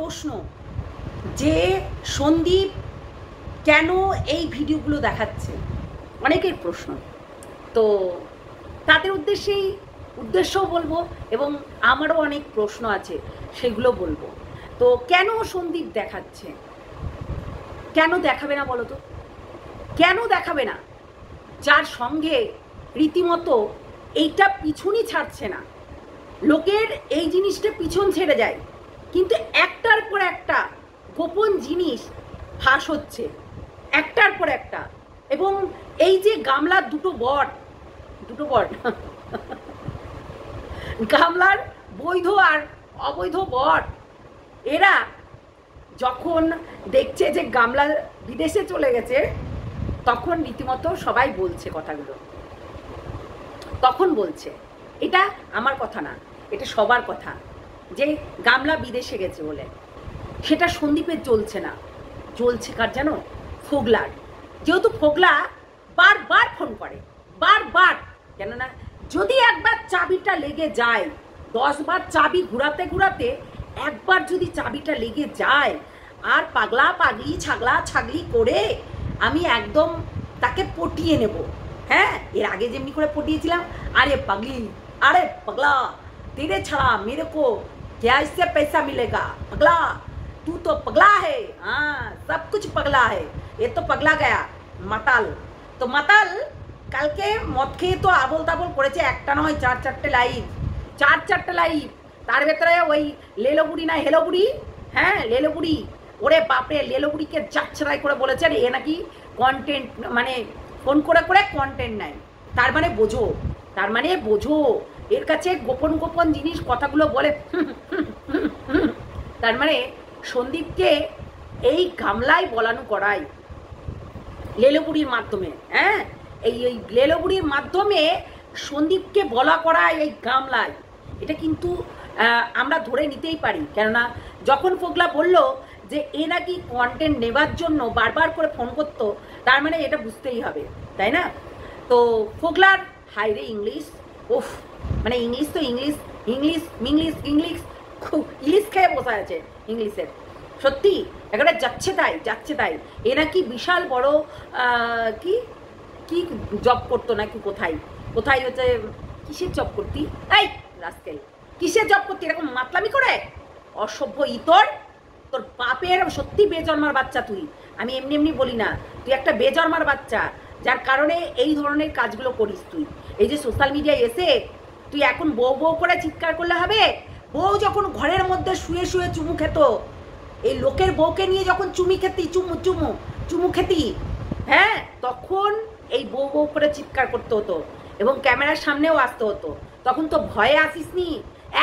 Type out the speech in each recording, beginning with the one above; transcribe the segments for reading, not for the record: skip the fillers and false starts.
প্রশ্ন যে সন্দীপ কেন এই ভিডিওগুলো দেখাচ্ছে, অনেকের প্রশ্ন। তো তাদের উদ্দেশ্যও বলবো এবং আমারও অনেক প্রশ্ন আছে, সেগুলো বলবো। তো কেন সন্দীপ দেখাচ্ছে, কেন দেখাবে না বলো তো? কেন দেখাবে না? যার সঙ্গে রীতিমতো এইটা পিছনই ছাড়ছে না, লোকের এই জিনিসটা পিছন ছেড়ে যায়, কিন্তু একটার পর একটা গোপন জিনিস ফাঁস হচ্ছে, একটার পর একটা। এবং এই যে গামলার দুটো বট গামলার বৈধ আর অবৈধ বট, এরা যখন দেখছে যে গামলা বিদেশে চলে গেছে, তখন রীতিমতো সবাই বলছে কথাগুলো, তখন বলছে এটা আমার কথা না, এটা সবার কথা, যে গামলা বিদেশে গেছে বলে। সেটা সন্দীপের চলছে না, চলছে কার জানো? ফোগলার। যেহেতু ফোগলা বারবার ফোন করে, বারবার, কেননা যদি একবার চাবিটা লেগে যায়, 10 বার চাবি ঘুরাতে ঘুরাতে একবার যদি চাবিটা লেগে যায়, আর পাগলা পাগলি ছাগলা ছাগলি করে আমি একদম তাকে পটিয়ে নেব। হ্যাঁ, এর আগে যেমনি করে পটিয়েছিলাম, আরে পাগলি, अरे पगला, तेरे छड़ा मेरे को क्या इससे पैसा मिलेगा? पगला, तू तो पगला है, हाँ सब कुछ पगला है, ये तो पगला गया माताल। तो माताल কালকে মদ খেয়ে তো আবল তাবল করেছে, একটা নয় 4-4টে লাইভ, 4-4টে লাইভ। তার ভেতরে ওই লেলোবুড়ি না হেলোবুড়ি, হ্যাঁ লেলোবুড়ি, ওরে বাপরে, লেলোবুড়িকে চাচ্ছাই করে বলেছে এ নাকি কন্টেন্ট, মানে ফোন করে করে কন্টেন্ট নেয়। তার মানে বোঝো, তার মানে বোঝো এর কাছে গোপন গোপন জিনিস কথাগুলো বলে। তার মানে সন্দীপকে এই গামলায় বলানো করাই লেলোবুড়ির মাধ্যমে, হ্যাঁ এই লেলোবুড়ির মাধ্যমে সন্দীপকে বলা করায় এই গামলায়। এটা কিন্তু আমরা ধরে নিতেই পারি, কেননা যখন ফোগলা বলল যে এ নাকি কন্টেন্ট নেবার জন্য বারবার করে ফোন করতো, তার মানে এটা বুঝতেই হবে, তাই না? তো ফোগলার হাইরে ইংলিশ, ওফ, মানে ইংলিশ তো ইংলিশ ইংলিশ ইংলিশ ইংলিশ খুব ইলিশ খেয়ে বসা আছে ইংলিশের, সত্যি একেবারে যাচ্ছে তাই যাচ্ছে তাই। এ নাকি বিশাল বড় কি কি জব করতো নাকি, কোথায় কোথায় হচ্ছে, কিসের জব করতি এই রাস্কেল, কিসের জব করতি এরকম মাতলামি করে? অসভ্য ইতর, তোর বাপের সত্যি বেজন্মার বাচ্চা তুই, আমি এমনি এমনি বলি না, তুই একটা বেজন্মার বাচ্চা, যার কারণে এই ধরনের কাজগুলো করিস তুই। এই যে সোশ্যাল মিডিয়ায় এসে তুই এখন বউ বউ করে চিৎকার করলে হবে? বউ যখন ঘরের মধ্যে শুয়ে শুয়ে চুমু খেত, এই লোকের বউকে নিয়ে যখন চুমু খেতি, হ্যাঁ তখন এই বউ বউ করে চিৎকার করতে হতো এবং ক্যামেরার সামনেও আসতে হতো, তখন তো ভয়ে আসিসনি।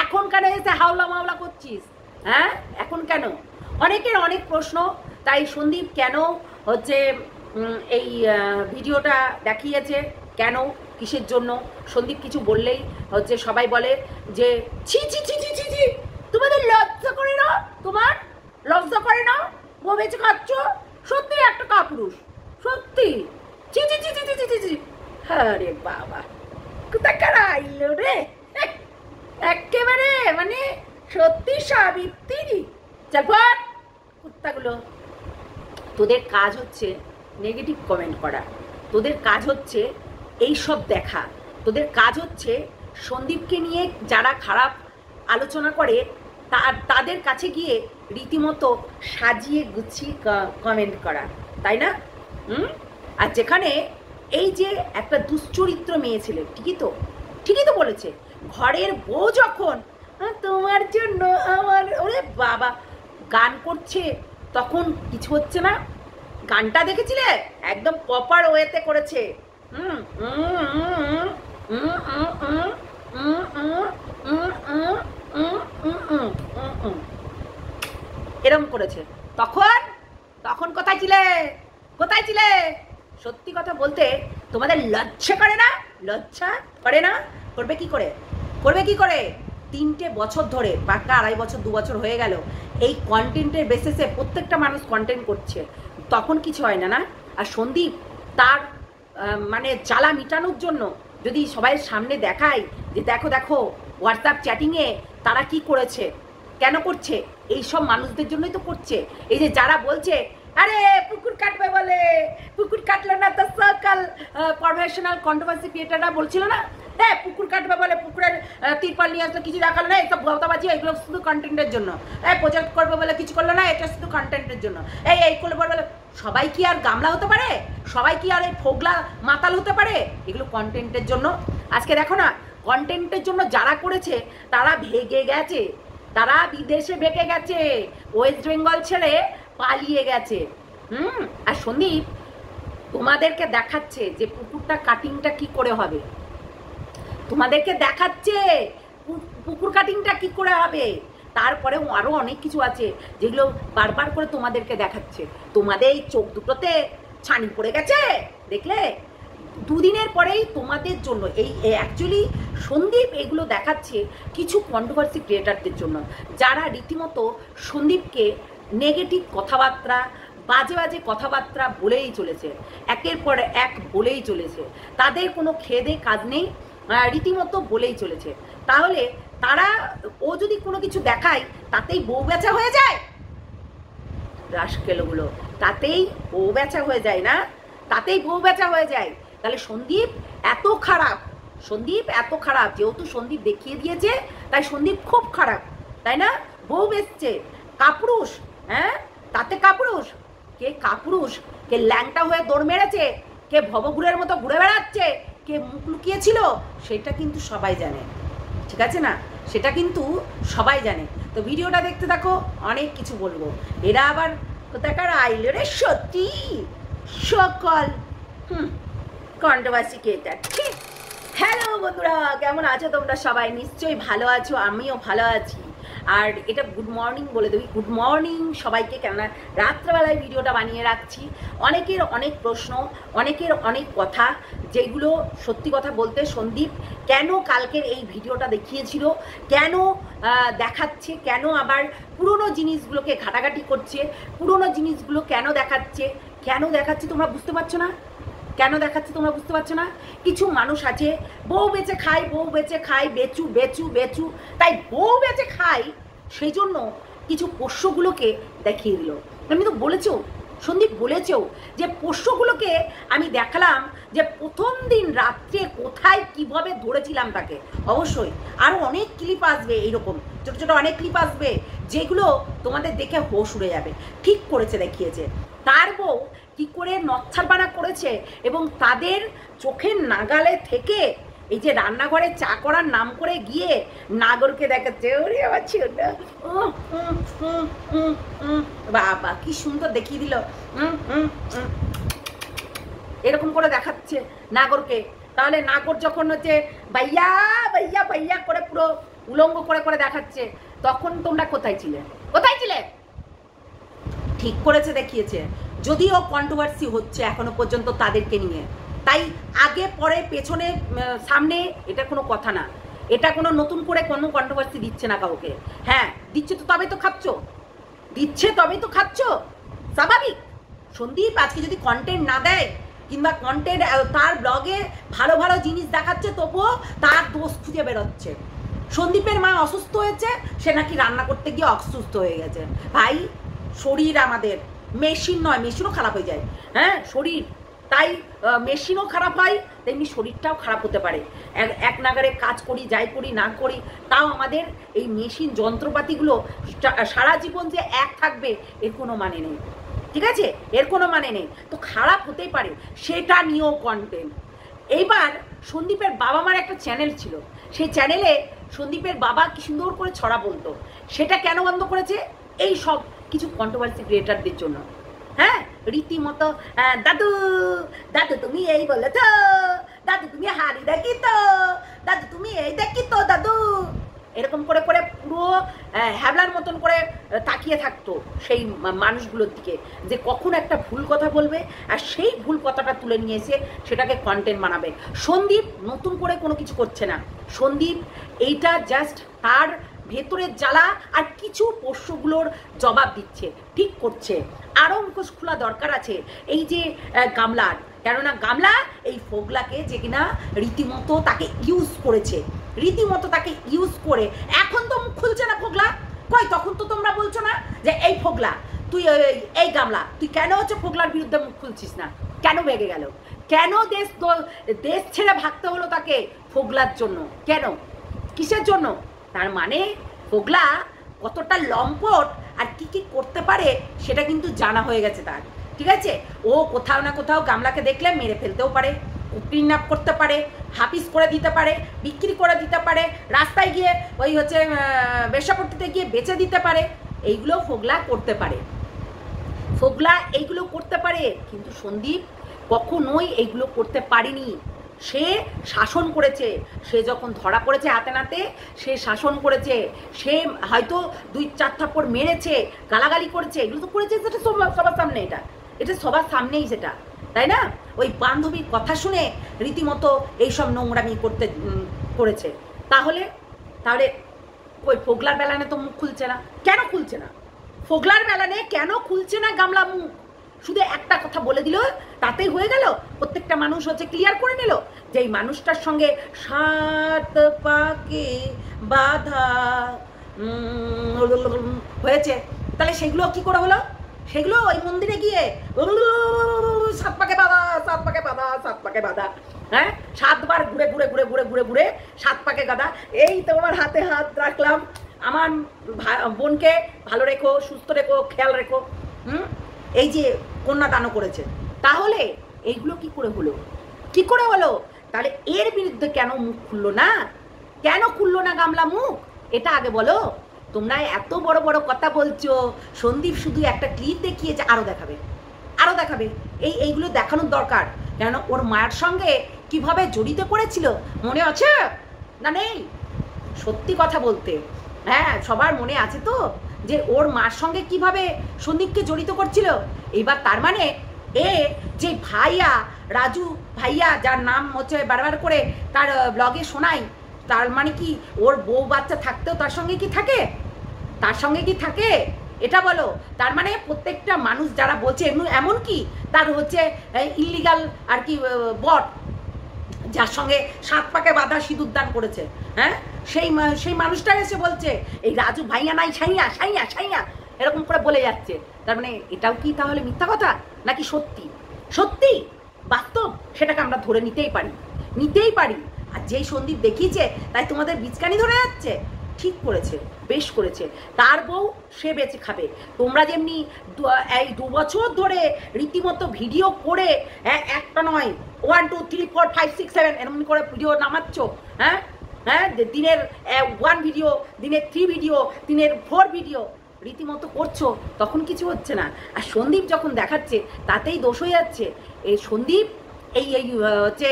এখন কেন এসে হাওলা মাওলা করছিস? হ্যাঁ এখন কেন? অনেকের অনেক প্রশ্ন। তাই সন্দীপ কেন হচ্ছে এই ভিডিওটা দেখিয়েছে, কেন কিসের জন্য? সন্দীপ কিছু বললেই হচ্ছে সবাই বলে যে ছি ছি ছি ছি ছি ছি, তোমাদের লজ্জা করে না? তোমার লজ্জা করে না? বউ বেঁচে খাচ্ছ, সত্যি একটা কাপুরুষ, সত্যি ছি ছি ছি ছি ছি ছি ছি। আরে বাবা, কোথাকার আইলো রে, একেবারে মানে সত্যি সাবিত্রী। চল পর কুত্তাগুলো, তোদের কাজ হচ্ছে নেগেটিভ কমেন্ট করা, তোদের কাজ হচ্ছে এই সব দেখা, তোদের কাজ হচ্ছে সন্দীপকে নিয়ে যারা খারাপ আলোচনা করে তাদের কাছে গিয়ে রীতিমতো সাজিয়ে গুছিয়ে কমেন্ট করা, তাই না? আর যেখানে এই যে একটা দুশ্চরিত্র মেয়ে ছেলে, ঠিকই তো বলেছে, ঘরের বউ যখন তোমার জন্য আমার, ওরে বাবা গান করছে, তখন কিছু হচ্ছে না। গানটা দেখেছিলে? একদম প্রপার ওয়েতে করেছে, এরম করেছে। তখন কোথায় ছিলে? সত্যি কথা বলতে তোমাদের লজ্জা করে না? লজ্জা করে না? করবে কি করে? 3টে বছর ধরে, পাক্কা 2.5 বছর 2 বছর হয়ে গেল এই কন্টেন্টের বেসিসে প্রত্যেকটা মানুষ কন্টেন্ট করছে, তখন কিছু হয় না? আর সন্দীপ তার মানে জ্বালা মিটানোর জন্য যদি সবাই সামনে দেখায় যে দেখো হোয়াটসঅ্যাপ চ্যাটিংয়ে তারা কি করেছে, কেন করছে, এইসব মানুষদের জন্যই তো করছে। এই যে যারা বলছে আরে পুকুর কাটবে বলে, পুকুর কাটলো না তো সকল প্রফেশনাল কন্ট্রোভার্সি ক্রিয়েটাররা বলছিল না, হ্যাঁ পুকুর কাটবে বলে পুকুরের তিরপাল নিয়ে আসলে কিছু দেখালো না, এইসব ভক্তবাজি, এগুলো শুধু কন্টেন্টের জন্য, প্রচার করবে বলে কিছু করলো না, এটা শুধু কন্টেন্টের জন্য, এই করলে বলে। সবাই কি আর গামলা হতে পারে? সবাই কি আর এই ফোগলা মাতাল হতে পারে? এগুলো কন্টেন্টের জন্য। আজকে দেখো না, কন্টেন্টের জন্য যারা করেছে তারা ভেগে গেছে, তারা বিদেশে ভেগে গেছে, ওয়েস্ট বেঙ্গল ছেড়ে পালিয়ে গেছে। আর সন্দীপ তোমাদেরকে দেখাচ্ছে যে পুকুরটা কাটিংটা কি করে হবে, তোমাদেরকে দেখাচ্ছে পুকুর কাটিংটা কি করে হবে। তারপরেও আরো অনেক কিছু আছে যেগুলো বারবার করে তোমাদেরকে দেখাচ্ছে। তোমাদের এই চোখ দুটোতে ছানি পড়ে গেছে দেখলে, দুদিনের পরেই তোমাদের জন্য এই অ্যাকচুয়ালি সন্দীপ এগুলো দেখাচ্ছে কিছু কন্ট্রোভার্সি ক্রিয়েটারদের জন্য, যারা রীতিমতো সন্দীপকে নেগেটিভ কথাবার্তা, বাজে বাজে কথাবার্তা বলেই চলেছে, একের পর এক বলেই চলেছে, তাদের কোনো খেদে কাজ নেই, রীতিমতো বলেই চলেছে। তাহলে তারা ও যদি কোনো কিছু দেখায় তাতেই বউ বেচা হয়ে যায়, রাসকেলগুলো তাতেই বউ বেচা হয়ে যায় না, তাতেই বউ বেচা হয়ে যায়। তাহলে সন্দীপ এত খারাপ, সন্দীপ এত খারাপ, যেহেতু সন্দীপ দেখিয়ে দিয়েছে তাই সন্দীপ খুব খারাপ, তাই না? বউ বেচছে, কাপুরুষ, হ্যাঁ তাতে কাপুরুষ, কে কাপুরুষ, কে ল্যাংটা হয়ে দৌড় মেরেছে, কে ভবঘুরের মতো ঘুরে বেড়াচ্ছে, কে মুখ লুকিয়েছিল, সেটা কিন্তু সবাই জানে, ঠিক আছে না? সেটা কিন্তু সবাই জানে। তো ভিডিওটা দেখতে থাকো, অনেক কিছু বলবো। এরা আবার কোথাকার আইলো রে সত্যি সকল কন্ট্রোভার্সি ক্রিয়েটার। ঠিক, হ্যালো বন্ধুরা, কেমন আছো তোমরা সবাই? নিশ্চয়ই ভালো আছো, আমিও ভালো আছি। আর এটা গুড মর্নিং বলে দেবি, গুড মর্নিং সবাইকে, কেননা রাত্রেবেলায় ভিডিওটা বানিয়ে রাখছি। অনেকের অনেক প্রশ্ন, অনেকের অনেক কথা, যেগুলো সত্যি কথা বলতে সন্দীপ কেন কালকের এই ভিডিওটা দেখিয়েছিল, কেন দেখাচ্ছে, কেন আবার পুরনো জিনিসগুলোকে ঘাটাঘাটি করছে, পুরনো জিনিসগুলো কেন দেখাচ্ছে তোমরা বুঝতে পারছো না? কেন দেখাচ্ছে তোমরা বুঝতে পারছো না? কিছু মানুষ আছে বউ বেচে খায়, বউ বেচে খায়, বেচু বেচু বেচু, তাই বউ বেচে খায়, সেই জন্য কিছু পোষ্যগুলোকে দেখিয়ে দিল। আমি তো বলেছো, সন্দীপ বলেছেও যে পোষ্যগুলোকে আমি দেখালাম যে প্রথম দিন রাত্রে কোথায় কিভাবে ধরেছিলাম তাকে। অবশ্যই আরও অনেক ক্লিপ আসবে, এইরকম ছোটো ছোটো অনেক ক্লিপ আসবে যেগুলো তোমাদের দেখে হোশ উড়ে যাবে। ঠিক করেছে, দেখিয়েছে তার বউ কি করে নচ্ছারবানা করেছে, এবং তাদের চোখের নাগালে থেকে এই যে রান্নাঘরে চা করার নাম করে গিয়ে নাগরকে দেখাচ্ছে। ওরে আমার ছেলেটা, বাবা কি সুন্দর দেখিয়ে দিল, এরকম করে দেখাচ্ছে নাগরকে। তাহলে নাগর যখন হচ্ছে ভাইয়া ভাইয়া ভাইয়া করে পুরো উলঙ্গ করে করে দেখাচ্ছে, তখন তোমরা কোথায় ছিলে? কোথায় ছিলে? ঠিক করেছে, দেখিয়েছে। যদিও কন্ট্রোভার্সি হচ্ছে এখনো পর্যন্ত তাদেরকে নিয়ে, তাই আগে পরে পেছনে সামনে এটা কোনো কথা না, এটা কোনো নতুন করে কোনো কন্ট্রোভার্সি দিচ্ছে না কাউকে। হ্যাঁ দিচ্ছে তো, তবে তো খাচ্ছ, দিচ্ছে তবেই তো খাচ্ছ, স্বাভাবিক। সন্দীপ আজকে যদি কন্টেন্ট না দেয়, কিংবা কন্টেন্ট তার ব্লগে ভালো ভালো জিনিস দেখাচ্ছে, তবুও তার দোষ খুঁজে বেরোচ্ছে। সন্দীপের মা অসুস্থ হয়েছে, সে নাকি রান্না করতে গিয়ে অসুস্থ হয়ে গেছে। ভাই শরীর আমাদের মেশিন নয়, মেশিনও খারাপ হয়ে যায়, হ্যাঁ শরীর, তাই মেশিনও খারাপ হয় তেমনি শরীরটাও খারাপ হতে পারে। এক নাগারে কাজ করি, যাই করি না করি, তাও আমাদের এই মেশিন যন্ত্রপাতিগুলো সারা জীবন যে এক থাকবে এর কোনো মানে নেই, ঠিক আছে? এর কোনো মানে নেই, তো খারাপ হতেই পারে, সেটা নিয়েও কন্টেন্ট। এইবার সন্দীপের বাবা মার একটা চ্যানেল ছিল, সেই চ্যানেলে সন্দীপের বাবা কি সুন্দর করে ছড়া বলতো, সেটা কেন বন্ধ করেছে? এই সব কিছু কন্ট্রোভার্সি ক্রিয়েটারদের জন্য। হ্যাঁ রীতিমতো দাদু দাদু তুমি এই বলেছ, দাদু তুমি হাড়ি দেখি তো, দাদু তুমি এই দেখি তো দাদু, এরকম করে করে পুরো হ্যাবলার মতন করে তাকিয়ে থাকতো সেই মানুষগুলোর দিকে, যে কখন একটা ভুল কথা বলবে আর সেই ভুল কথাটা তুলে নিয়ে এসে সেটাকে কন্টেন্ট বানাবে। সন্দীপ নতুন করে কোনো কিছু করছে না, সন্দীপ এইটা জাস্ট তার ভেতরের জ্বালা আর কিছু পোষ্যগুলোর জবাব দিচ্ছে, ঠিক করছে। আরও মুখোশ খোলা দরকার আছে এই যে গামলার, কেননা গামলা এই ফোগলাকে যে কিনা রীতিমতো তাকে ইউজ করেছে, রীতিমতো তাকে ইউজ করে এখন তো মুখ খুলছে না ফোগলা, কই তখন তো তোমরা বলছো না যে এই ফোগলা তুই এই গামলা তুই কেন হচ্ছে ফোগলার বিরুদ্ধে মুখ খুলছিস না? কেন বেগে গেল? কেন দেশ ছেড়ে ভাগতে হলো তাকে ফোগলার জন্য? কেন? কিসের জন্য? তার মানে ফোগলা কতটা লম্পট আর কি কি করতে পারে সেটা কিন্তু জানা হয়ে গেছে তার। ঠিক আছে, ও কোথাও না কোথাও গামলাকে দেখলে মেরে ফেলতেও পারে, কিডন্যাপ করতে পারে, হাফিস করে দিতে পারে, বিক্রি করে দিতে পারে, রাস্তায় গিয়ে ওই হচ্ছে বেশ্যাপট্টিতে গিয়ে বেচে দিতে পারে। এইগুলো ফোগলা করতে পারে, ফোগলা এইগুলো করতে পারে। কিন্তু সন্দীপ কখনোই এইগুলো করতে পারেনি। সে শাসন করেছে, সে যখন ধরা পড়েছে হাতে নাতে সে শাসন করেছে, সে হয়তো 2-4 থাপ্পড় মেরেছে, গালাগালি করেছে, এগুলো তো করেছে, সেটা সবার সামনে, এটা সবার সামনেই সেটা, তাই না? ওই বান্ধবীর কথা শুনে রীতিমতো এইসব নোংরামি করেছে। তাহলে ওই ফোগলার বেলানে তো মুখ খুলছে না। কেন খুলছে না? ফোগলার বেলানে কেন খুলছে না গামলা মুখ? শুধু একটা কথা বলে দিল তাতেই হয়ে গেল? প্রত্যেকটা মানুষ হচ্ছে ক্লিয়ার করে নিল যে এই মানুষটার সঙ্গে 7 পাকে বাধা হয়েছে। তাহলে সেগুলো কি করে হলো? সেগুলো ওই মন্দিরে গিয়ে 7 পাকে বাধা, 7 পাকে বাধা, 7 পাকে বাধা, হ্যাঁ 7 বার ঘুরে ঘুরে ঘুরে ঘুরে ঘুরে ঘুরে 7 পাকে গাদা। এই তোমার হাতে হাত রাখলাম, আমার বোনকে ভালো রেখো, সুস্থ রেখো, খেয়াল রেখো। এই যে কন্যাদানও করেছে। তাহলে এইগুলো কি করে হলো? কি করে হলো? তাহলে এর বিরুদ্ধে কেন মুখ খুললো না? কেন খুললো না গামলা মুখ? এটা আগে বলো। তোমরা এত বড় বড় কথা বলছো, সন্দীপ শুধু একটা ক্লিপ দেখিয়েছে, আরো দেখাবে। এইগুলো দেখানোর দরকার। কেন ওর মায়ের সঙ্গে কিভাবে জড়িত করেছিল মনে আছে না? নেই? সত্যি কথা বলতে, হ্যাঁ সবার মনে আছে তো যে ওর মার সঙ্গে কিভাবে সন্দীপকে জড়িত করছিল। এইবার তার মানে যে ভাইয়া, রাজু ভাইয়া, যার নাম হচ্ছে বারবার করে তার ব্লগে শোনাই, তার মানে কি ওর বউ বাচ্চা থাকতেও তার সঙ্গে কি থাকে? এটা বলো। তার মানে প্রত্যেকটা মানুষ যারা বলছে, এমন কি তার হচ্ছে ইল্লিগাল আর কি বট, যার সঙ্গে 7 পাকে বাধা সিঁদুর দান করেছে, হ্যাঁ সেই মানুষটা এসে বলছে এই রাজু ভাইয়া নাই, ছাইয়া এরকম করে বলে যাচ্ছে। তার মানে এটাও কি তাহলে মিথ্যা কথা নাকি সত্যি বাস্তব? সেটাকে আমরা ধরে নিতেই পারি। আর যেই সন্দীপ দেখিয়েছে তাই তোমাদের বীজকানি ধরে যাচ্ছে। ঠিক করেছে, বেশ করেছে। তার বউ সে বেঁচে খাবে। তোমরা যেমনি এই 2 বছর ধরে রীতিমতো ভিডিও করে, একটা নয় 1 2 3 4 5 6 7 এরকম করে ভিডিও নামাচ্ছ, হ্যাঁ দিনের 1 ভিডিও, দিনের 3 ভিডিও, দিনের 4 ভিডিও রীতিমতো করছো, তখন কিছু হচ্ছে না। আর সন্দীপ যখন দেখাচ্ছে তাতেই দোষ হয়ে যাচ্ছে। এই সন্দীপ এই হচ্ছে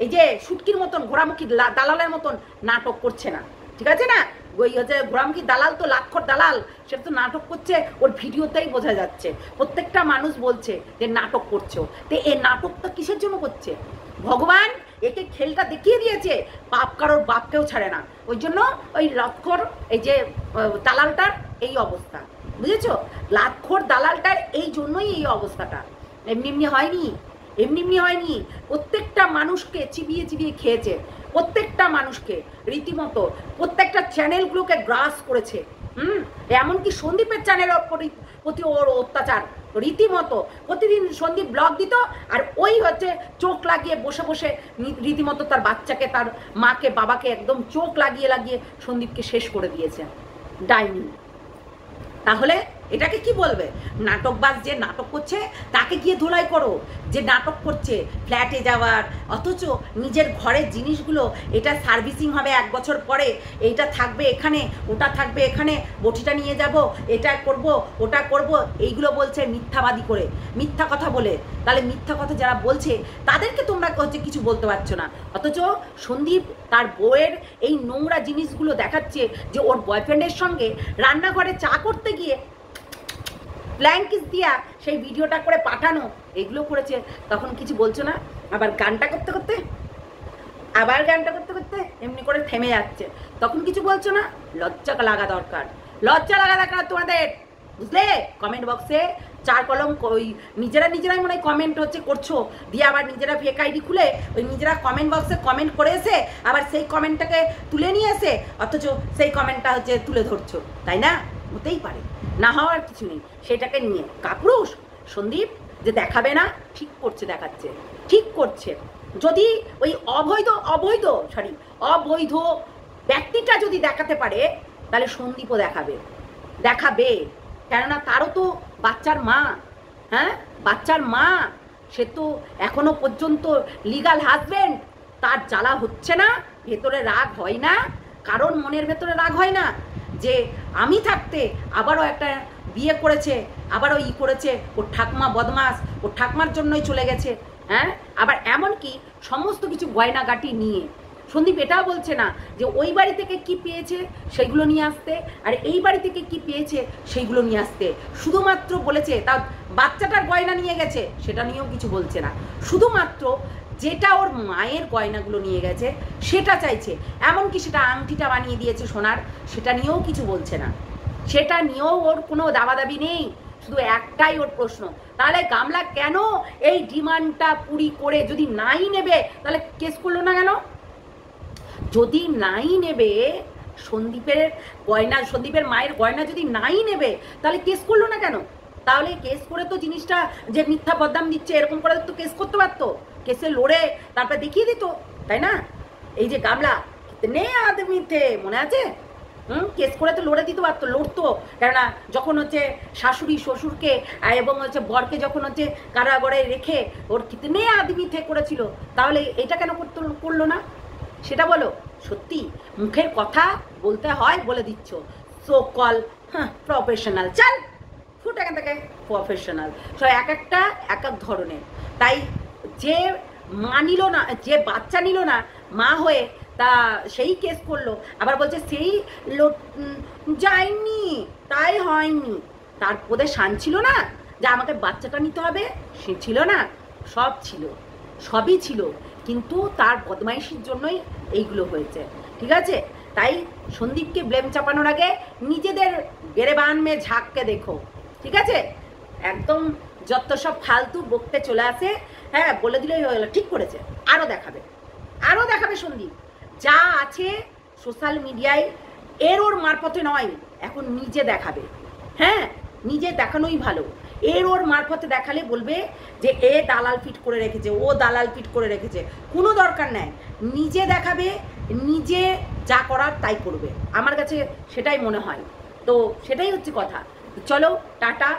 এই যে শুটকির মতন ঘোড়ামুখী দালালের মতন নাটক করছে না, ঠিক আছে না? ওই হচ্ছে ঘোড়ামুখী দালাল তো লাক্ষর দালাল, সেটা তো নাটক করছে, ওর ভিডিওতেই বোঝা যাচ্ছে। প্রত্যেকটা মানুষ বলছে যে নাটক করছো। তো এই নাটকটা কিসের জন্য করছে? ভগবান একে খেলটা দেখিয়ে দিয়েছে, পাপ কারোর বাপকেও ছাড়ে না। ওই জন্য ওই লাক্ষর এই যে দালালটার এই অবস্থা, বুঝেছো? লাক্ষর দালালটার এই জন্যই এই অবস্থাটা। এমনি হয়নি। প্রত্যেকটা মানুষকে চিবিয়ে খেয়েছে, প্রত্যেকটা মানুষকে রীতিমতো, প্রত্যেকটা চ্যানেলগুলোকে গ্রাস করেছে। এমনকি সন্দীপের চ্যানেলের প্রতি ওর অত্যাচার রীতিমতো। প্রতিদিন সন্দীপ ব্লগ দিত, আর ওই হচ্ছে চোখ লাগিয়ে বসে রীতিমতো তার বাচ্চাকে, তার মাকে, বাবাকে একদম চোখ লাগিয়ে সন্দীপকে শেষ করে দিয়েছে, ডাইনি। তাহলে এটাকে কি বলবে? নাটকবাজ যে নাটক করছে তাকে গিয়ে ধুলাই করো, যে নাটক করছে ফ্ল্যাটে যাওয়ার, অথচ নিজের ঘরের জিনিসগুলো এটা সার্ভিসিং হবে 1 বছর পরে, এইটা থাকবে এখানে, ওটা থাকবে এখানে, বটিটা নিয়ে যাব, এটা করব, ওটা করব, এইগুলো বলছে মিথ্যাবাদী করে, মিথ্যা কথা বলে। তাহলে মিথ্যা কথা যারা বলছে তাদেরকে তোমরা হচ্ছে কিছু বলতে পারছো না। অথচ সন্দীপ তার বউয়ের এই নোংরা জিনিসগুলো দেখাচ্ছে, যে ওর বয়ফ্রেন্ডের সঙ্গে রান্নাঘরে চা করতে গিয়ে ব্ল্যাঙ্কিস দিয়া সেই ভিডিওটা করে পাঠানো, এগুলো করেছে, তখন কিছু বলছো না। আবার গানটা করতে করতে এমনি করে থেমে যাচ্ছে, তখন কিছু বলছো না। লজ্জা লাগা দরকার তোমাদের, বুঝলে? কমেন্ট বক্সে 4 কলম ওই নিজেরাই মনে হয় কমেন্ট হচ্ছে করছো, দিয়ে আবার নিজেরা ফেক আইডি খুলে ওই নিজেরা কমেন্ট বক্সে কমেন্ট করে এসে আবার সেই কমেন্টটাকে তুলে নিয়ে এসে, অথচ সেই কমেন্টটা হচ্ছে তুলে ধরছো, তাই না? হতেই পারে, না হওয়ার কিছু নেই। সেটাকে নিয়ে কাপুরুষ সন্দীপ যে দেখাবে না, ঠিক করছে, দেখাচ্ছে, ঠিক করছে। যদি ওই অবৈধ ব্যক্তিটা যদি দেখাতে পারে, তাহলে সন্দীপও দেখাবে। কেননা তারও তো বাচ্চার মা, হ্যাঁ, বাচ্চার মা। সে তো এখনো পর্যন্ত লিগাল হাজবেন্ড। তার জ্বালা হচ্ছে না, ভেতরে রাগ হয় না, কারণ মনের ভেতরে রাগ হয় না যে আমি থাকতে আবারও একটা বিয়ে করেছে, আবারও করেছে, ওর ঠাকুমা বদমাস, ওর ঠাকুমার জন্যই চলে গেছে। হ্যাঁ, আবার এমনকি সমস্ত কিছু গয়নাগাটি নিয়ে সন্দীপ এটাও বলছে না যে ওই বাড়ি থেকে কি পেয়েছে সেইগুলো নিয়ে আসতে, আর এই বাড়ি থেকে কি পেয়েছে সেইগুলো নিয়ে আসতে। শুধুমাত্র বলেছে তার বাচ্চাটার গয়না নিয়ে গেছে, সেটা নিয়েও কিছু বলছে না। শুধুমাত্র যেটা ওর মায়ের গয়নাগুলো নিয়ে গেছে সেটা চাইছে। এমনকি সেটা আংটিটা বানিয়ে দিয়েছে সোনার, সেটা নিয়েও কিছু বলছে না। সেটা নিয়েও ওর কোনো দাবাদাবি নেই। শুধু একটাই ওর প্রশ্ন, তাহলে গামলা কেন এই ডিমান্ডটা পুরি করে যদি নাই নেবে, তাহলে কেস করলো না কেন? যদি নাই নেবে সন্দীপের মায়ের গয়না যদি নাই নেবে, তাহলে কেস করলো না কেন? তাহলে কেস করে তো জিনিসটা যে মিথ্যা বদনাম দিচ্ছে এরকম করে তো কেস করতে পারতো, কেসে লড়ে তারপরে দেখিয়ে দিত, তাই না? এই যে গামলা কিতনে আদমি থে, মনে আছে? কেস করে তো লড়ে দিতে পারতো, লড়তো। কেননা যখন হচ্ছে শাশুড়ি শ্বশুরকে এবং হচ্ছে বরকে যখন হচ্ছে কারাগারে রেখে ওর কিতনে আদমি থে করেছিল, তাহলে এটা কেন করলো না সেটা বলো। সত্যি মুখের কথা বলতে হয়, বলে দিচ্ছ। সো কল প্রফেশনাল, চাল ফুট এখান থেকে। প্রফেশনাল সব এক একটা এক এক ধরনের। তাই যে মা নিল না, যে বাচ্চা নিল না মা হয়ে, তা সেই কেস করলো, আবার বলছে সেই যায়নি, তাই হয়নি। তার পদে শান ছিল না যে আমাকে বাচ্চাটা নিতে হবে, সে ছিল না, সব ছিল, সবই ছিল, কিন্তু তার বদমাইশির জন্যই এইগুলো হয়েছে। ঠিক আছে? তাই সন্দীপকে ব্লেম চাপানোর আগে নিজেদের গেরেবান মে ঝাঁককে দেখো। ঠিক আছে? একদম যত সব ফালতু বকতে চলে আসে, হ্যাঁ, বলে দিলেই হয়ে গেল। ঠিক করেছে, আরও দেখাবে সন্দীপ যা আছে সোশ্যাল মিডিয়ায়, এর ওর মারফতে নয়, এখন নিজে দেখাবে। হ্যাঁ, নিজে দেখানোই ভালো। এর ওর মারফতে দেখালে বলবে যে এ দালাল ফিট করে রেখেছে, ও দালাল ফিট করে রেখেছে, কোনো দরকার নেই। নিজে দেখাবে, নিজে যা করার তাই করবে। আমার কাছে সেটাই মনে হয়। তো সেটাই হচ্ছে কথা। চলো, টাটা,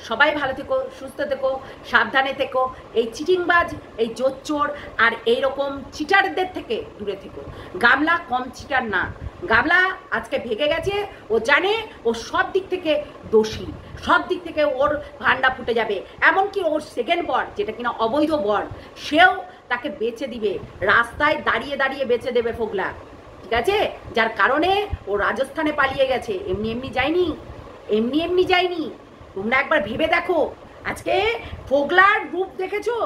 সবাই ভালো থেকো, সুস্থ থেকো, সাবধানে থেকো। এই চিটিংবাজ, এই জোচ্চোর আর এইরকম চিটারদের থেকে দূরে থেকো। গামলা কম চিটার না। গামলা আজকে ভেগে গেছে, ও জানে ও সব দিক থেকে দোষী, সব দিক থেকে ওর ভান্ডা ফুটে যাবে। এমনকি ওর সেকেন্ড বর, যেটা কিনা অবৈধ বর, সেও তাকে বেচে দিবে, রাস্তায় দাঁড়িয়ে দাঁড়িয়ে বেচে দেবে ফোগলা। ঠিক আছে? যার কারণে ও রাজস্থানে পালিয়ে গেছে, এমনি এমনি যায়নি। তোমরা একবার ভেবে দেখো। আজকে ফোগলার রূপ দেখেছো,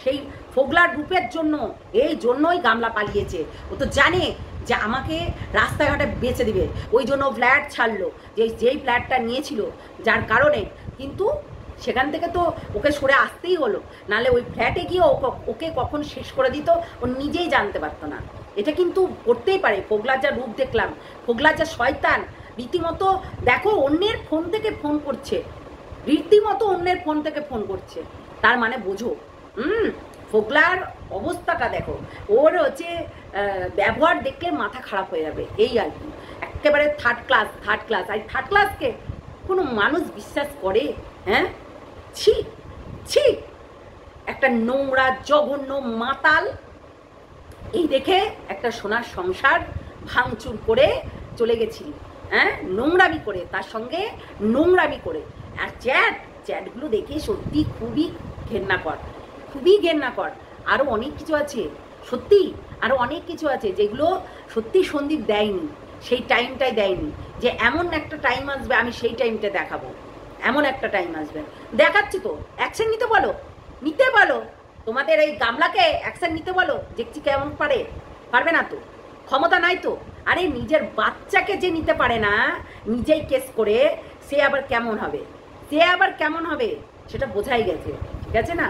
সেই ফোগলার রূপের জন্য, এই জন্যই গামলা পালিয়েছে। ও তো জানে যে আমাকে রাস্তাঘাটে বেচে দিবে, ওই জন্য ফ্ল্যাট ছাড়লো, যেই ফ্ল্যাটটা নিয়েছিল, যার কারণে। কিন্তু সেখান থেকে তো ওকে সরে আসতেই হলো, নাহলে ওই ফ্ল্যাটে গিয়ে ওকে কখন শেষ করে দিত ও নিজেই জানতে পারতো না। এটা কিন্তু করতেই পারে। ফোগলার যা রূপ দেখলাম, ফোগলার যা শয়তান, রীতিমতো দেখো অন্যের ফোন থেকে ফোন করছে, তার মানে বোঝো। ফোগলার অবস্থাটা দেখো, ওর হচ্ছে ব্যবহার দেখলে মাথা খারাপ হয়ে যাবে, এই আর কি। একেবারে থার্ড ক্লাস। আর থার্ড ক্লাসকে কোনো মানুষ বিশ্বাস করে? হ্যাঁ, ছি, একটা নোংরা জঘন্য মাতাল। এই দেখে একটা সোনার সংসার ভাঙচুর করে চলে গেছিলি, হ্যাঁ, নোংরামি করে, তার সঙ্গে নোংরামি করে। আর চ্যাটগুলো দেখে সত্যি খুবই ঘেন্নাকর। আরও অনেক কিছু আছে, সত্যি আরও অনেক কিছু আছে যেগুলো সত্যি সন্দীপ দেয়নি, সেই টাইমটাই দেয়নি। যে এমন একটা টাইম আসবে, আমি সেই টাইমটা দেখাবো, এমন একটা টাইম আসবে। দেখাচ্ছি তো, অ্যাকশন নিতে বলো। তোমাদের এই গামলাকে অ্যাকশন নিতে বলো, দেখছি কেমন পারবে না তো, ক্ষমতা নাই তো। আরে নিজের বাচ্চাকে যে নিতে পারে না, নিজেই কেস করে, সে আবার কেমন হবে সেটা বোঝাই গেছে। ঠিক আছে না?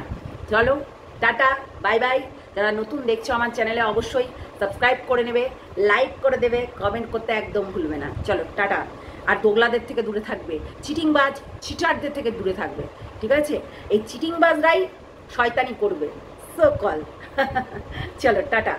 চলো, টাটা, বাই বাই। যারা নতুন দেখছো আমার চ্যানেলে, অবশ্যই সাবস্ক্রাইব করে নেবে, লাইক করে দেবে, কমেন্ট করতে একদম ভুলবে না। চলো টাটা। আর দোগলাদের থেকে দূরে থাকবে, চিটিংবাজ চিটারদের থেকে দূরে থাকবে, ঠিক আছে? এই চিটিংবাজরাই শয়তানি করবে, সো কল। চলো টাটা।